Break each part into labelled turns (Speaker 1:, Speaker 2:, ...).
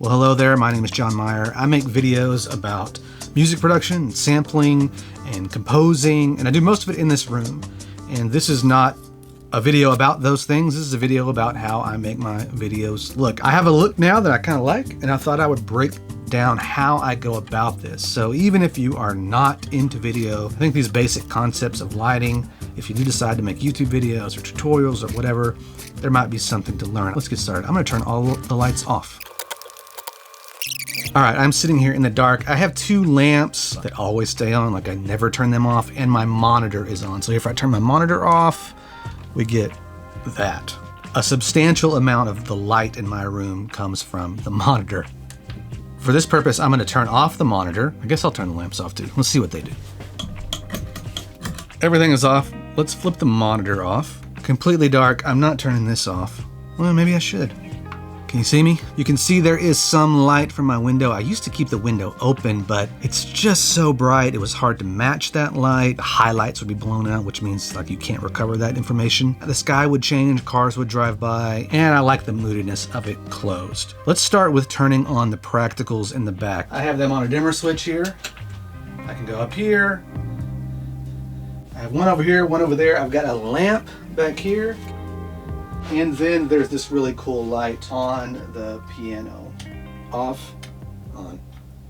Speaker 1: Well, hello there, my name is John Meyer. I make videos about music production, sampling, and composing, and I do most of it in this room. And this is not a video about those things. This is a video about how I make my videos look. I have a look now that I kind of like, and I thought I would break down how I go about this. So even if you are not into video, I think these basic concepts of lighting, if you do decide to make YouTube videos or tutorials or whatever, there might be something to learn. Let's get started. I'm gonna turn all the lights off. All right, I'm sitting here in the dark. I have two lamps that always stay on, like I never turn them off, and my monitor is on. So if I turn my monitor off, we get that. A substantial amount of the light in my room comes from the monitor. For this purpose, I'm gonna turn off the monitor. I guess I'll turn the lamps off too. Let's see what they do. Everything is off. Let's flip the monitor off. Completely dark. I'm not turning this off. Well, maybe I should. Can you see me? You can see there is some light from my window. I used to keep the window open, but it's just so bright. It was hard to match that light. The highlights would be blown out, which means like you can't recover that information. The sky would change, cars would drive by, and I like the moodiness of it closed. Let's start with turning on the practicals in the back. I have them on a dimmer switch here. I can go up here. I have one over here, one over there. I've got a lamp back here. And then there's this really cool light on the piano. Off, on.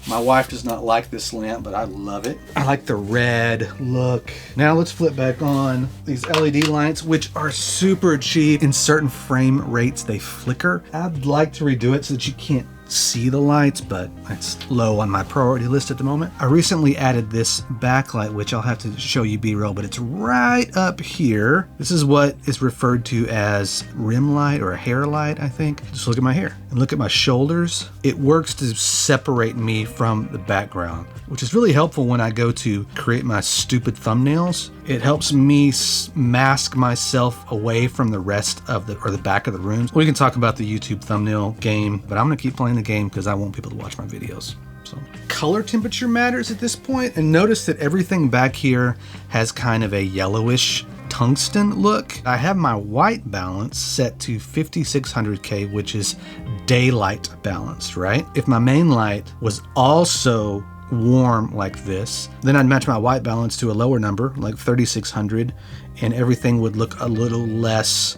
Speaker 1: My wife does not like this lamp, but I love it. I like the red look. Now let's flip back on these LED lights, which are super cheap. In certain frame rates, they flicker. I'd like to redo it so that you can't see the lights, but it's low on my priority list at the moment. I recently added this backlight, which I'll have to show you B-roll, but it's right up here. This is what is referred to as rim light or a hair light, I think. Just look at my hair and look at my shoulders. It works to separate me from the background, which is really helpful when I go to create my stupid thumbnails. It helps me mask myself away from the rest of the back of the room. We can talk about the YouTube thumbnail game, but I'm gonna keep playing the game because I want people to watch my videos. So color temperature matters at this point, and notice that everything back here has kind of a yellowish tungsten look. I have my white balance set to 5600K, which is daylight balanced, right? If my main light was also warm like this, then I'd match my white balance to a lower number, like 3600, and everything would look a little less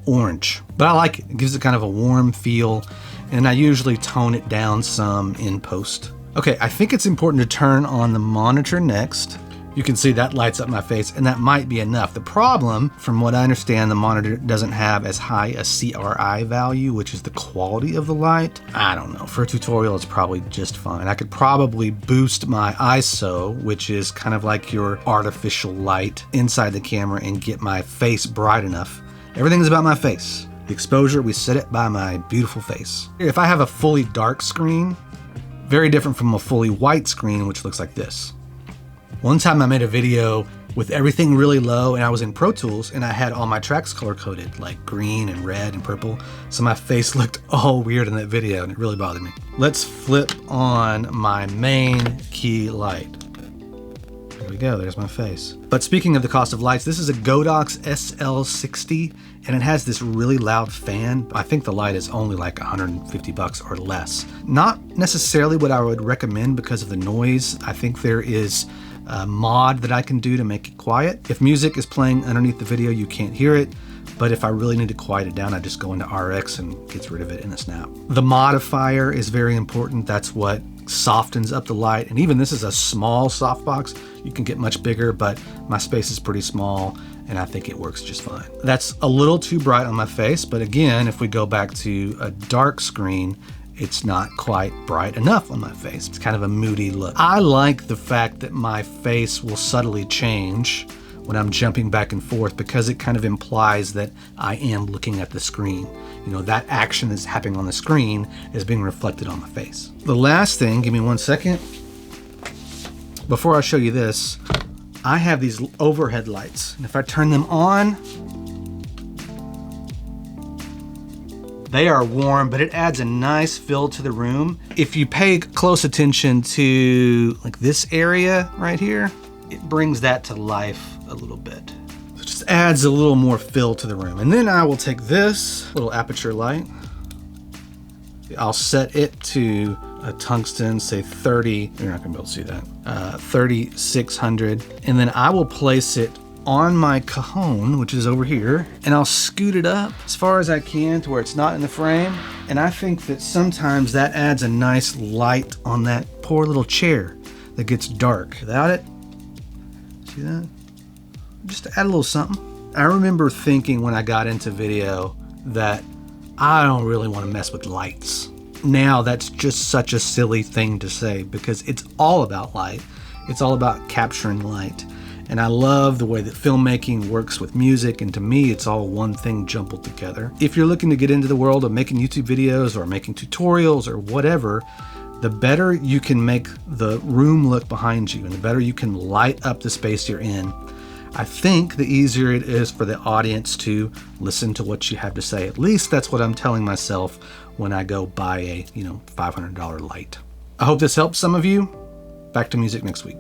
Speaker 1: orange. But I like it. It gives it kind of a warm feel, and I usually tone it down some in post. Okay, I think it's important to turn on the monitor next. You can see that lights up my face, and that might be enough. The problem, from what I understand, the monitor doesn't have as high a CRI value, which is the quality of the light. I don't know, for a tutorial, it's probably just fine. I could probably boost my ISO, which is kind of like your artificial light inside the camera, and get my face bright enough. Everything's about my face. The exposure, we set it by my beautiful face. If I have a fully dark screen, very different from a fully white screen, which looks like this. One time I made a video with everything really low, and I was in Pro Tools, and I had all my tracks color coded, like green and red and purple. So my face looked all weird in that video, and it really bothered me. Let's flip on my main key light. There we go, there's my face. But speaking of the cost of lights, this is a Godox SL60, and it has this really loud fan. I think the light is only like 150 bucks or less. Not necessarily what I would recommend because of the noise. I think there is a mod that I can do to make it quiet. If music is playing underneath the video, you can't hear it. But if I really need to quiet it down, I just go into RX and gets rid of it in a snap. The modifier is very important. That's what softens up the light. And even this is a small softbox. You can get much bigger, but my space is pretty small, and I think it works just fine. That's a little too bright on my face, but again, if we go back to a dark screen, it's not quite bright enough on my face. It's kind of a moody look. I like the fact that my face will subtly change when I'm jumping back and forth, because it kind of implies that I am looking at the screen. You know, that action that's happening on the screen is being reflected on my face. The last thing, give me 1 second. Before I show you this, I have these overhead lights, and if I turn them on, they are warm, but it adds a nice feel to the room. If you pay close attention to like this area right here, it brings that to life a little bit. It just adds a little more fill to the room. And then I will take this little aperture light. I'll set it to a tungsten, say 30, you're not gonna be able to see that, 3600. And then I will place it on my cajon, which is over here, and I'll scoot it up as far as I can to where it's not in the frame. And I think that sometimes that adds a nice light on that poor little chair that gets dark. Without it, see that? Just add a little something. I remember thinking when I got into video that I don't really want to mess with lights. Now that's just such a silly thing to say because it's all about light. It's all about capturing light. And I love the way that filmmaking works with music, and to me it's all one thing jumbled together. If you're looking to get into the world of making YouTube videos or making tutorials or whatever, the better you can make the room look behind you and the better you can light up the space you're in, I think the easier it is for the audience to listen to what you have to say. At least that's what I'm telling myself when I go buy a $500 light. I hope this helps some of you. Back to music next week.